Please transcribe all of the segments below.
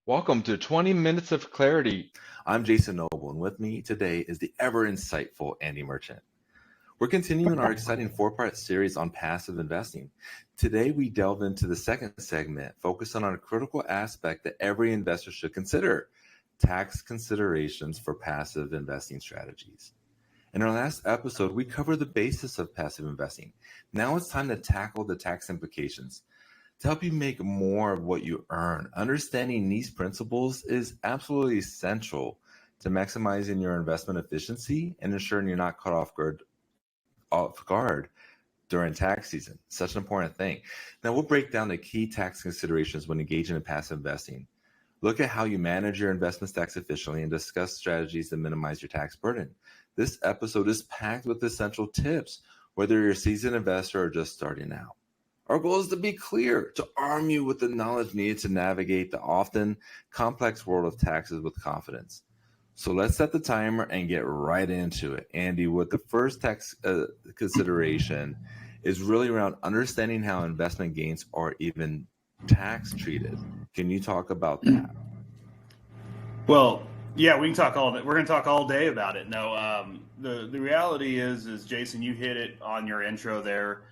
Welcome to 20 Minutes of Clarity. I'm Jason Noble, and with me today is the ever insightful Andy Merchant. We're continuing our exciting four-part series on passive investing. Today, we delve into the second segment, focusing on a critical aspect that every investor should consider: tax considerations for passive investing strategies. In our last episode, we covered the basis of passive investing. Now it's time to tackle the tax implications. To help you make more of what you earn, understanding these principles is absolutely essential to maximizing your investment efficiency and ensuring you're not caught off guard during tax season. Such an important thing. Now we'll break down the key tax considerations when engaging in passive investing. Look at how you manage your investments tax efficiently and discuss strategies to minimize your tax burden. This episode is packed with essential tips, whether you're a seasoned investor or just starting out. Our goal is to be clear, to arm you with the knowledge needed to navigate the often complex world of taxes with confidence. So let's set the timer and get right into it. Andy, what the first tax consideration is really around understanding how investment gains are even tax treated. Can you talk about that? Well, yeah, we can talk all day. We're going to talk all day about it. No, the reality is Jason, you hit it on your intro there.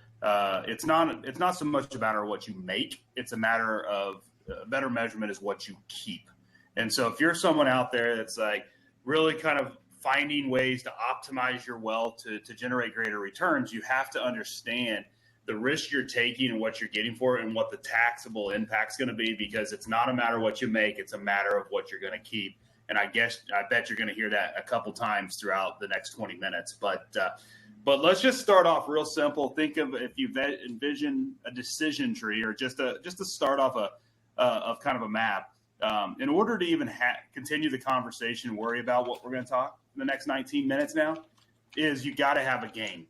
It's not so much a matter of what you make. It's a matter of a better measurement is what you keep. And so if you're someone out there that's like really kind of finding ways to optimize your wealth to generate greater returns, you have to understand the risk you're taking and what you're getting for it and what the taxable impact's going to be, because it's not a matter of what you make. It's a matter of what you're going to keep. And I bet you're going to hear that a couple times throughout the next 20 minutes. But let's just start off real simple. Think of if you envision a decision tree or just to start off of kind of a map. In order to even continue the conversation and worry about what we're going to talk in the next 19 minutes now, is you got to have a gain.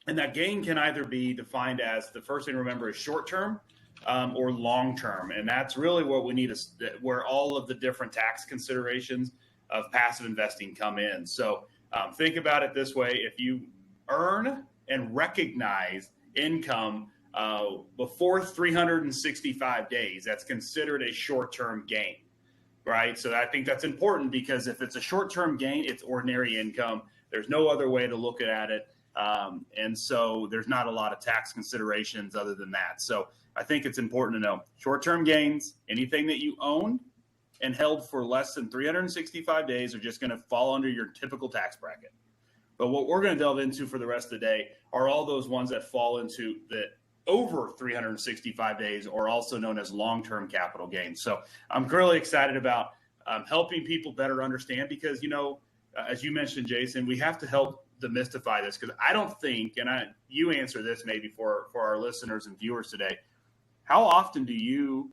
And that gain can either be defined as, the first thing to remember is short-term or long-term. And that's really what we need, where all of the different tax considerations of passive investing come in. So think about it this way. If you earn and recognize income before 365 days, that's considered a short-term gain, right? So I think that's important, because if it's a short-term gain, it's ordinary income. There's no other way to look at it. And so there's not a lot of tax considerations other than that. So I think it's important to know short-term gains, anything that you own and held for less than 365 days are just going to fall under your typical tax bracket. But what we're going to delve into for the rest of the day are all those ones that fall into the over 365 days, or also known as long-term capital gains. So I'm really excited about helping people better understand, because, as you mentioned, Jason, we have to help demystify this, because I don't think, and you answer this maybe for our listeners and viewers today, how often do you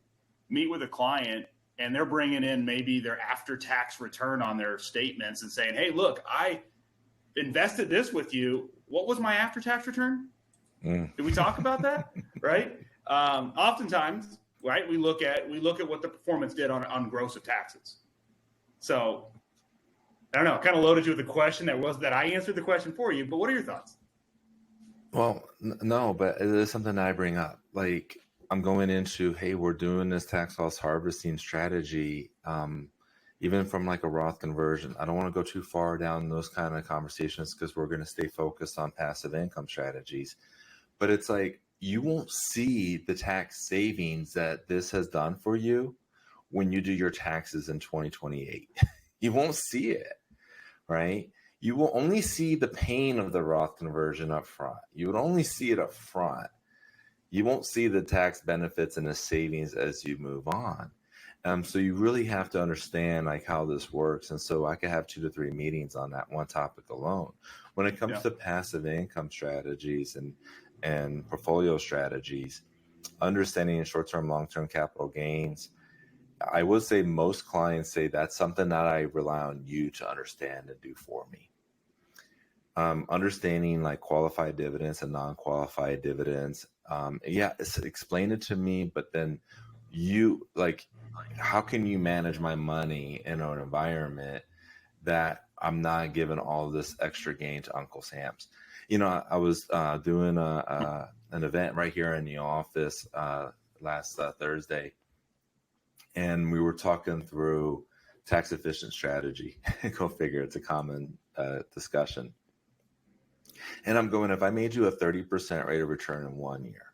meet with a client and they're bringing in maybe their after-tax return on their statements and saying, hey, look, I invested this with you. What was my after-tax return? Did we talk about that? Right? Oftentimes, right, we look at what the performance did on gross of taxes. So I don't know, kind of loaded you with a question that I answered the question for you, but what are your thoughts? Well, no, but it is something that I bring up. Like, I'm going into, hey, we're doing this tax loss harvesting strategy, even from like a Roth conversion. I don't want to go too far down those kind of conversations, because we're going to stay focused on passive income strategies. But it's like, you won't see the tax savings that this has done for you when you do your taxes in 2028. You won't see it, right? You will only see the pain of the Roth conversion up front. You would only see it up front. You won't see the tax benefits and the savings as you move on. So you really have to understand like how this works. And so I could have 2 to 3 meetings on that one topic alone. When it comes to passive income strategies and portfolio strategies, understanding short-term, long-term capital gains, I would say most clients say that's something that I rely on you to understand and do for me. Understanding like qualified dividends and non-qualified dividends. Explain it to me, but then you like, how can you manage my money in an environment that I'm not giving all this extra gain to Uncle Sam's? I was doing an event right here in the office last Thursday, and we were talking through tax efficient strategy. Go figure, it's a common discussion. And I'm going, if I made you a 30% rate of return in 1 year,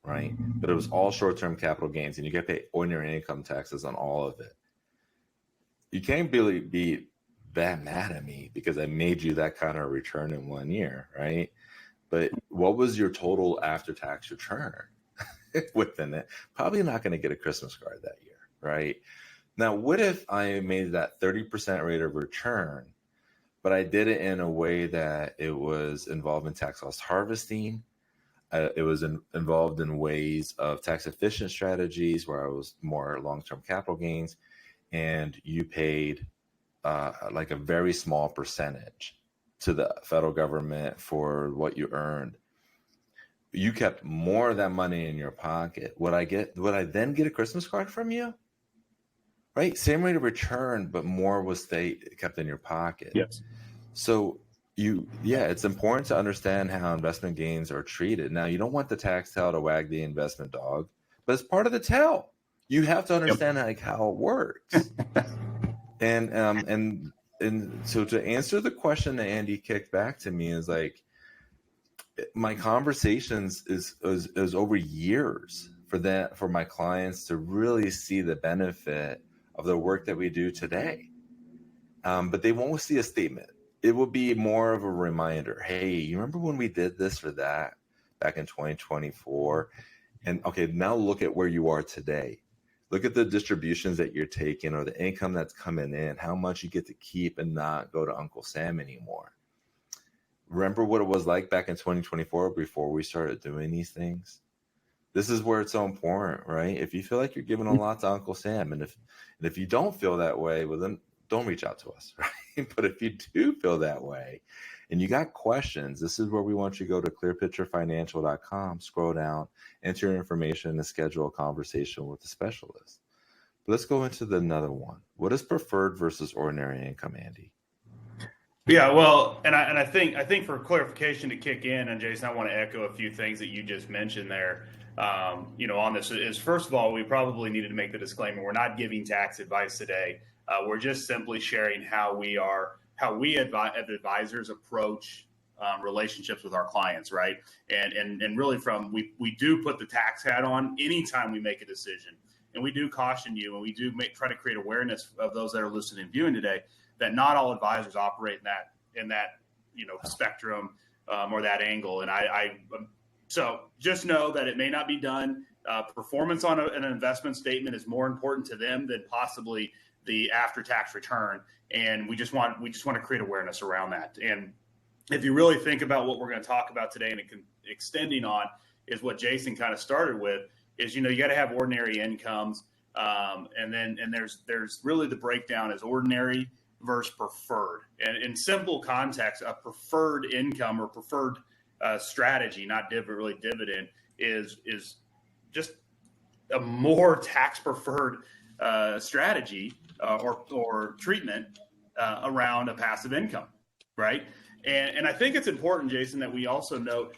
right? But it was all short-term capital gains, and you get paid ordinary income taxes on all of it. You can't really be that mad at me because I made you that kind of return in 1 year, right? But what was your total after-tax return within it? Probably not going to get a Christmas card that year, right? Now, what if I made that 30% rate of return, but I did it in a way that it was involved in tax loss harvesting? It was involved in ways of tax efficient strategies where I was more long-term capital gains, and you paid like a very small percentage to the federal government for what you earned. You kept more of that money in your pocket. Would I then get a Christmas card from you? Right? Same rate of return, but more was kept in your pocket. Yes. So it's important to understand how investment gains are treated. Now, you don't want the tax tail to wag the investment dog, but it's part of the tail. You have to understand how it works. And so to answer the question that Andy kicked back to me is like, my conversations is over years for my clients to really see the benefit of the work that we do today. But they won't see a statement. It will be more of a reminder. Hey, you remember when we did this or that back in 2024? And okay, now look at where you are today. Look at the distributions that you're taking or the income that's coming in, how much you get to keep and not go to Uncle Sam anymore. Remember what it was like back in 2024 before we started doing these things? This is where it's so important, right? If you feel like you're giving a lot to Uncle Sam, and if you don't feel that way, well, then don't reach out to us, right? But if you do feel that way and you got questions, this is where we want you to go to clearpicturefinancial.com, scroll down, enter your information, and schedule a conversation with a specialist. But let's go into another one. What is preferred versus ordinary income, Andy? Yeah, well, and I think for clarification to kick in, and Jason, I want to echo a few things that you just mentioned there. On this is, first of all, we probably needed to make the disclaimer: we're not giving tax advice today. We're just simply sharing how we as advisors approach relationships with our clients, right? And really, we do put the tax hat on anytime we make a decision, and we do caution you, and we do try to create awareness of those that are listening and viewing today, that not all advisors operate in that spectrum or that angle. And so just know that it may not be done. Performance on an investment statement is more important to them than possibly the after-tax return. And we just want to create awareness around that. And if you really think about what we're going to talk about today, and extending on is what Jason kind of started with, is you got to have ordinary incomes, and there's really the breakdown is ordinary versus preferred. And in simple context, a preferred income or preferred strategy, not dividend, is just a more tax preferred strategy or treatment around a passive income, right? And I think it's important, Jason, that we also note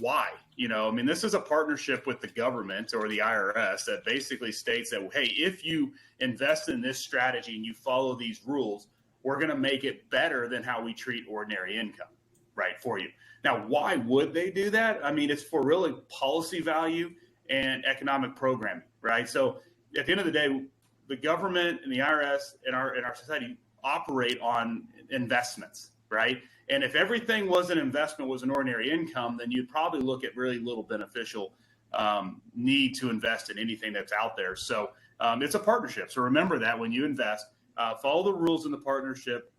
why. This is a partnership with the government or the IRS that basically states that, hey, if you invest in this strategy and you follow these rules, we're going to make it better than how we treat ordinary income, right, for you. Now, why would they do that? It's for really policy value and economic programming, right? So at the end of the day, the government and the IRS and our society operate on investments, right? And if everything was an investment, was an ordinary income, then you'd probably look at really little beneficial need to invest in anything that's out there. So it's a partnership. So remember that when you invest, follow the rules in the partnership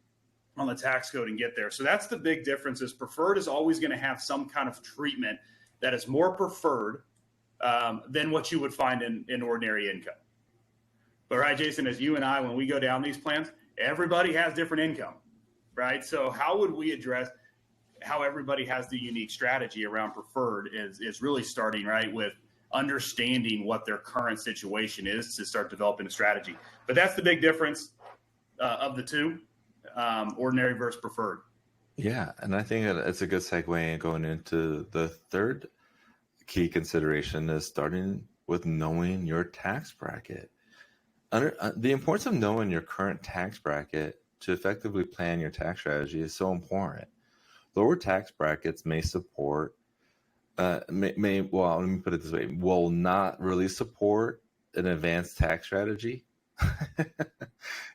on the tax code and get there. So that's the big difference. Is preferred is always going to have some kind of treatment that is more preferred than what you would find in ordinary income. But right, Jason, as you and I, when we go down these plans, everybody has different income, right? So how would we address how everybody has the unique strategy around preferred is really starting right with understanding what their current situation is to start developing a strategy. But that's the big difference of the two, ordinary versus preferred. Yeah, and I think it's a good segue going into the third key consideration is starting with knowing your tax bracket. The importance of knowing your current tax bracket to effectively plan your tax strategy is so important. Lower tax brackets may support, well, let me put it this way, will not really support an advanced tax strategy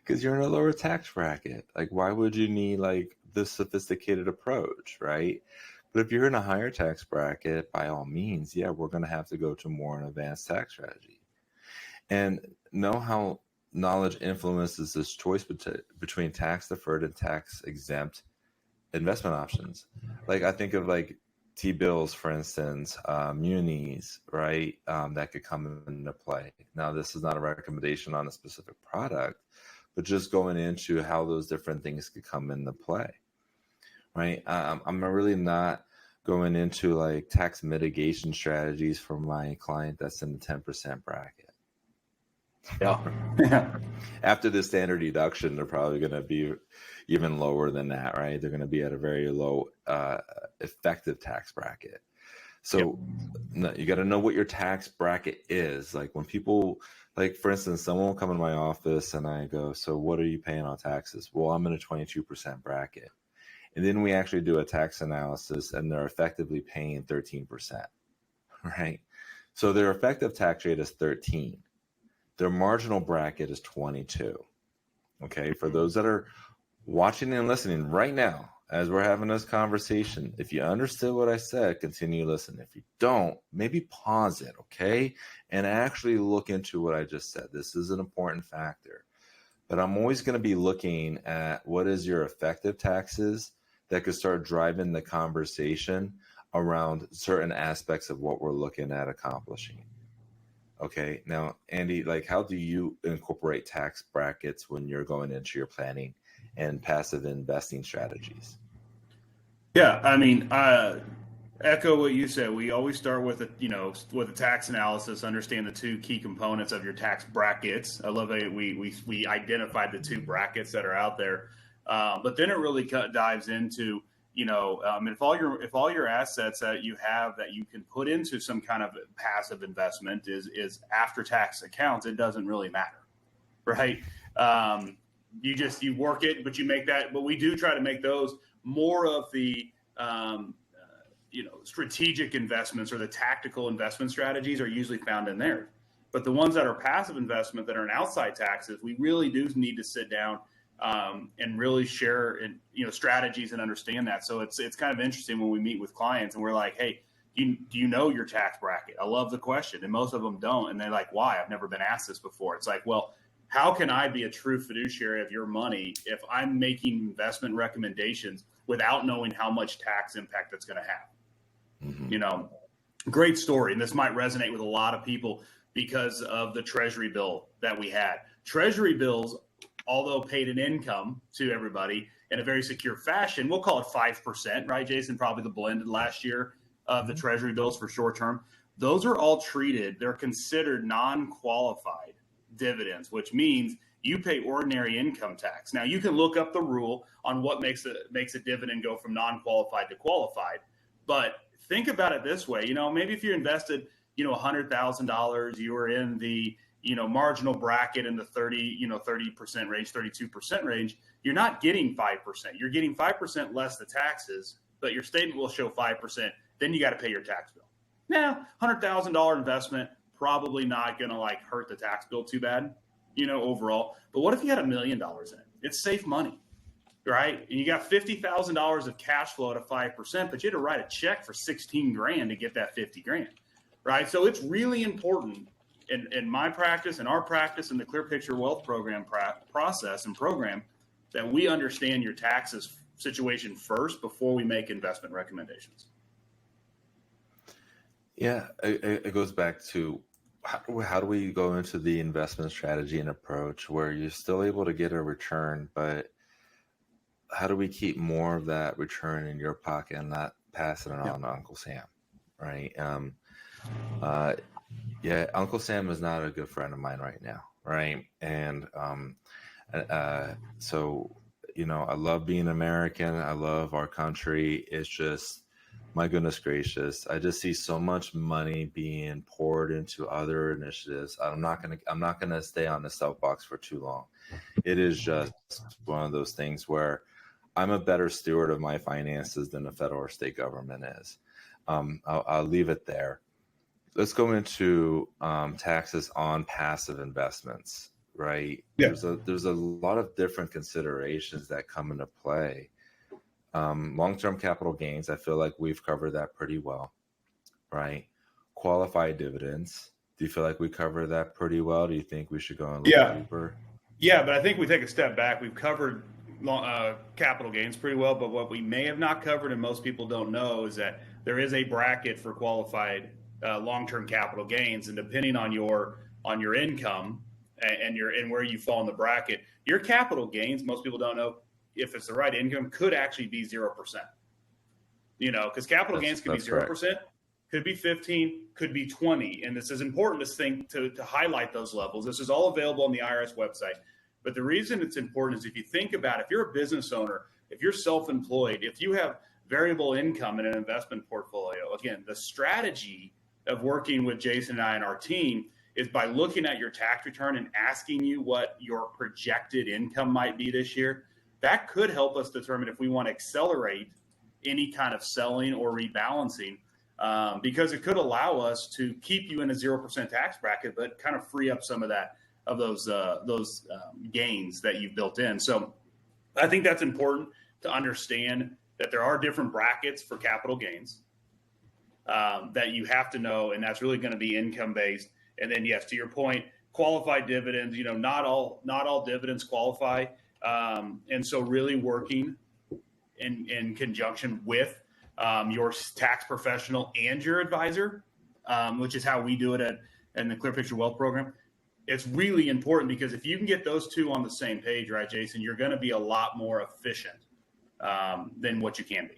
because you're in a lower tax bracket. Like, why would you need like this sophisticated approach, right? But if you're in a higher tax bracket, by all means, yeah, we're going to have to go to more an advanced tax strategy. And know how knowledge influences this choice between tax deferred and tax exempt investment options. Like I think of like T-bills, for instance, munis, right? That could come into play. Now, this is not a recommendation on a specific product, but just going into how those different things could come into play, right? I'm really not going into like tax mitigation strategies for my client that's in the 10% bracket. Yeah. After the standard deduction, they're probably going to be even lower than that, right? They're going to be at a very low effective tax bracket. So you got to know what your tax bracket is. Like when people, like for instance, someone will come in my office and I go, so what are you paying on taxes? Well, I'm in a 22% bracket. And then we actually do a tax analysis and they're effectively paying 13%, right? So their effective tax rate is 13. Their marginal bracket is 22. Okay, for those that are watching and listening right now, as we're having this conversation, if you understood what I said, continue listening. If you don't, maybe pause it, okay? And actually look into what I just said. This is an important factor. But I'm always going to be looking at what is your effective taxes that could start driving the conversation around certain aspects of what we're looking at accomplishing. Okay, now, Andy, like how do you incorporate tax brackets when you're going into your planning and passive investing strategies? Yeah, I mean, echo what you said. We always start with with a tax analysis. Understand the two key components of your tax brackets. I love that we identified the two brackets that are out there, but then it really dives into if all your assets that you have that you can put into some kind of passive investment is after tax accounts, it doesn't really matter, right? You work it, but you make that. But we do try to make those more of the strategic investments, or the tactical investment strategies are usually found in there. But the ones that are passive investment that are in outside taxes, we really do need to sit down and really share strategies and understand that. So it's kind of interesting when we meet with clients and we're like, hey, do you know your tax bracket? I love the question, and most of them don't, and they're like, why? I've never been asked this before. It's like, well, how can I be a true fiduciary of your money if I'm making investment recommendations without knowing how much tax impact it's going to have? Mm-hmm. Great story, and this might resonate with a lot of people because of the Treasury bill that we had. Treasury bills, although paid an income to everybody in a very secure fashion, we'll call it 5%, right, Jason? Probably the blended last year of the Treasury bills for short term. Those are all they're considered non-qualified dividends, which means you pay ordinary income tax. Now, you can look up the rule on what makes a dividend go from non-qualified to qualified, but think about it this way. Maybe if you invested, $100,000, you were in the marginal bracket in the 30% range, 32% range, you're not getting 5%. You're getting 5% less the taxes, but your statement will show 5%. Then you got to pay your tax bill. Now, $100,000 investment, probably not going to hurt the tax bill too bad, overall. But what if you had $1 million in it? It's safe money, right? And you got $50,000 of cash flow at 5%, but you had to write a check for $16,000 to get that $50,000, right? So it's really important in my practice, in our practice, in the Clear Picture Wealth Program process and program, that we understand your taxes situation first before we make investment recommendations. Yeah, it goes back to how do we go into the investment strategy and approach where you're still able to get a return, but how do we keep more of that return in your pocket and not passing it on to Uncle Sam, right? Yeah, Uncle Sam is not a good friend of mine right now, right? And so, I love being American. I love our country. It's just My goodness gracious. I just see so much money being poured into other initiatives. I'm not gonna stay on the soapbox for too long. It is just one of those things where I'm a better steward of my finances than the federal or state government is. I'll leave it there. Let's go into taxes on passive investments, right? Yeah. There's a lot of different considerations that come into play. Long-term capital gains, I feel like we've covered that pretty well, right? Qualified dividends, do you feel like we covered that pretty well? Do you think we should go a little Yeah. deeper? Yeah, but I think we take a step back. We've covered capital gains pretty well, but what we may have not covered, and most people don't know, is that there is a bracket for qualified long-term capital gains, and depending on your income and where you fall in the bracket, your capital gains, most people don't know if it's the right income, could actually be 0%. Because capital gains could be 0%, could be 15, could be 20, and this is important to highlight those levels. This is all available on the IRS website. But the reason it's important is if you think about it, if you're a business owner, if you're self-employed, if you have variable income in an investment portfolio, again, the strategy of working with Jason and I and our team is by looking at your tax return and asking you what your projected income might be this year. That could help us determine if we want to accelerate any kind of selling or rebalancing, because it could allow us to keep you in a 0% tax bracket, but kind of free up some of those gains that you've built in. So I think that's important to understand that there are different brackets for capital gains that you have to know, and that's really going to be income based. And then, yes, to your point, qualified dividends. Not all dividends qualify, and so really working in conjunction with your tax professional and your advisor, which is how we do it in the Clear Picture Wealth Program. It's really important because if you can get those two on the same page, right, Jason, you're going to be a lot more efficient than what you can be.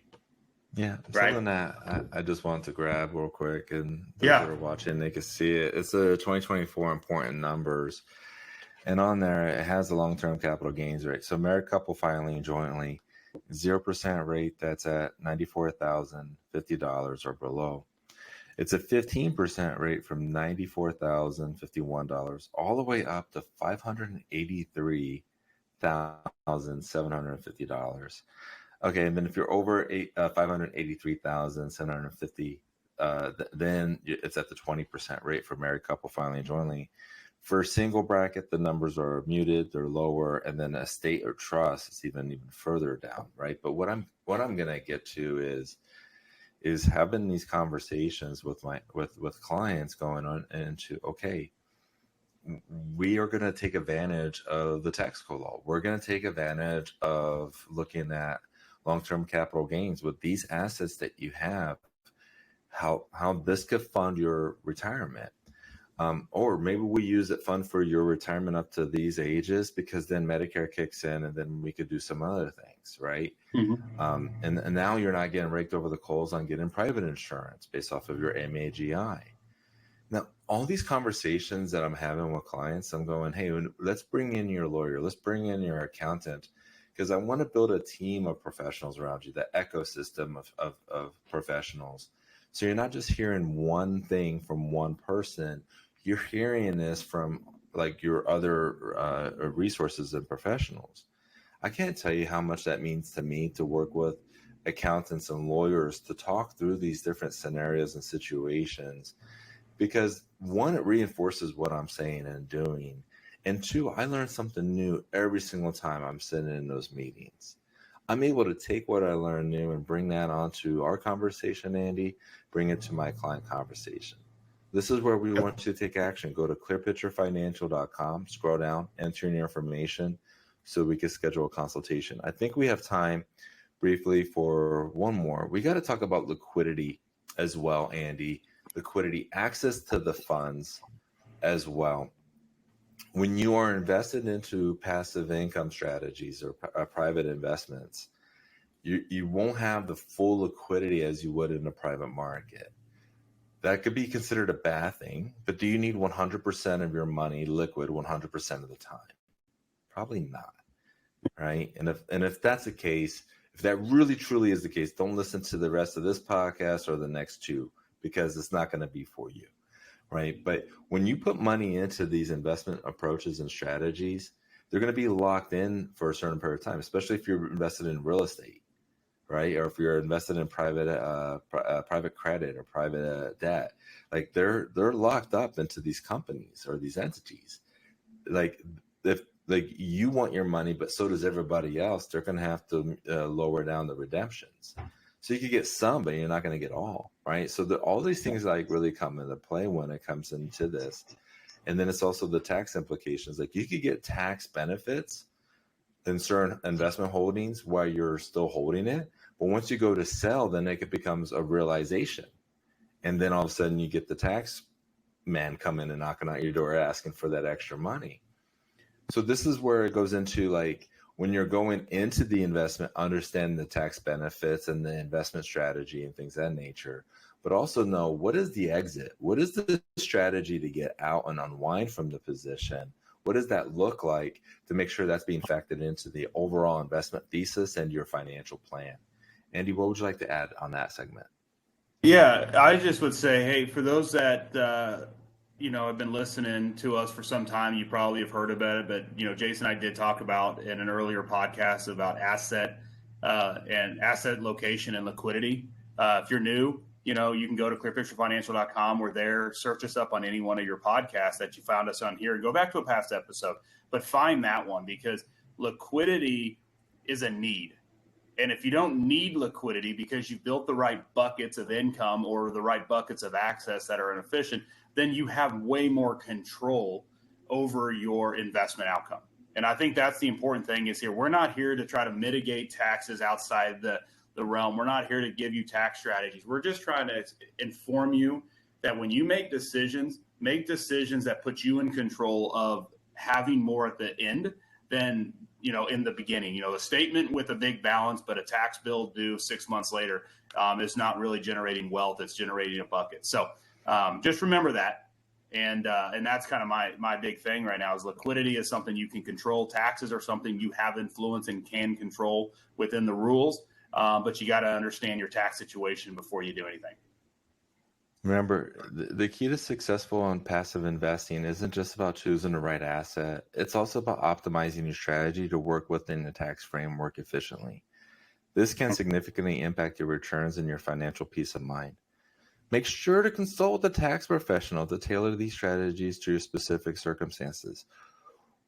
Yeah, right? something that I just wanted to grab real quick, and those Yeah. that are watching, they can see it. It's the 2024 important numbers, and on there it has the long-term capital gains rate. So married couple filing jointly, 0% rate that's at $94,050 or below. It's a 15% rate from $94,051 all the way up to $583,750. Okay, and then if you're over $583,750, then it's at the 20% rate for married couple filing jointly. For single bracket, the numbers are muted; they're lower, and then estate or trust is even further down, right? But what I'm gonna get to is having these conversations with clients going on into, okay, we are going to take advantage of the tax code law. We're going to take advantage of looking at long-term capital gains with these assets that you have, how this could fund your retirement. Or maybe we use it fund for your retirement up to these ages, because then Medicare kicks in and then we could do some other things, right? Mm-hmm. And now you're not getting raked over the coals on getting private insurance based off of your MAGI. Now, all these conversations that I'm having with clients, I'm going, hey, let's bring in your lawyer. Let's bring in your accountant, because I want to build a team of professionals around you, the ecosystem of professionals. So you're not just hearing one thing from one person. You're hearing this from like your other resources and professionals. I can't tell you how much that means to me to work with accountants and lawyers to talk through these different scenarios and situations, because one, it reinforces what I'm saying and doing, and two, I learn something new every single time I'm sitting in those meetings. I'm able to take what I learned new and bring that onto our conversation, Andy, bring it to my client conversation. This is where we want you to take action. Go to clearpicturefinancial.com, scroll down, enter in your information so we can schedule a consultation. I think we have time briefly for one more. We got to talk about liquidity as well, Andy. Liquidity, access to the funds as well. When you are invested into passive income strategies or private investments, you won't have the full liquidity as you would in a private market. That could be considered a bad thing, but do you need 100% of your money liquid 100% of the time? Probably not, right? And if that's the case, If that really truly is the case, don't listen to the rest of this podcast or the next two, because it's not going to be for you, right? But when you put money into these investment approaches and strategies, they're going to be locked in for a certain period of time, especially if you're invested in real estate, right? Or if you're invested in private credit or private debt. Like they're locked up into these companies or these entities. Like if you want your money, but so does everybody else, they're going to have to lower down the redemptions. So you could get some, but you're not going to get all, right? So all these things like really come into play when it comes into this. And then it's also the tax implications. Like you could get tax benefits in certain investment holdings while you're still holding it. But once you go to sell, then it becomes a realization. And then all of a sudden you get the tax man coming and knocking on your door asking for that extra money. So this is where it goes into like when you're going into the investment, understand the tax benefits and the investment strategy and things of that nature, but also know what is the exit? What is the strategy to get out and unwind from the position? What does that look like to make sure that's being factored into the overall investment thesis and your financial plan? Andy, what would you like to add on that segment? Yeah, I just would say, hey, for those that have been listening to us for some time, you probably have heard about it. But Jason and I did talk about in an earlier podcast about asset and asset location and liquidity. If you're new, you can go to clearpicturefinancial.com. We're there. Search us up on any one of your podcasts that you found us on here, and go back to a past episode. But find that one, because liquidity is a need. And if you don't need liquidity because you've built the right buckets of income or the right buckets of access that are inefficient, then you have way more control over your investment outcome. And I think that's the important thing is here. We're not here to try to mitigate taxes outside the realm. We're not here to give you tax strategies. We're just trying to inform you that when you make decisions that put you in control of having more at the end than in the beginning. A statement with a big balance, but a tax bill due 6 months later is not really generating wealth. It's generating a bucket. So just remember that. And that's kind of my big thing right now is liquidity is something you can control. Taxes are something you have influence and can control within the rules. But you got to understand your tax situation before you do anything. Remember, the key to successful and passive investing isn't just about choosing the right asset. It's also about optimizing your strategy to work within the tax framework efficiently. This can significantly impact your returns and your financial peace of mind. Make sure to consult with a tax professional to tailor these strategies to your specific circumstances.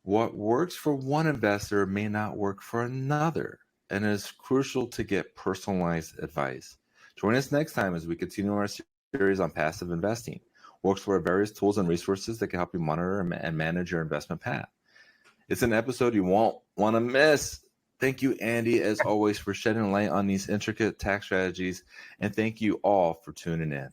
What works for one investor may not work for another, and it is crucial to get personalized advice. Join us next time as we continue our series on passive investing. We'll explore various tools and resources that can help you monitor and manage your investment path. It's an episode you won't want to miss. Thank you, Andy, as always, for shedding light on these intricate tax strategies, and thank you all for tuning in.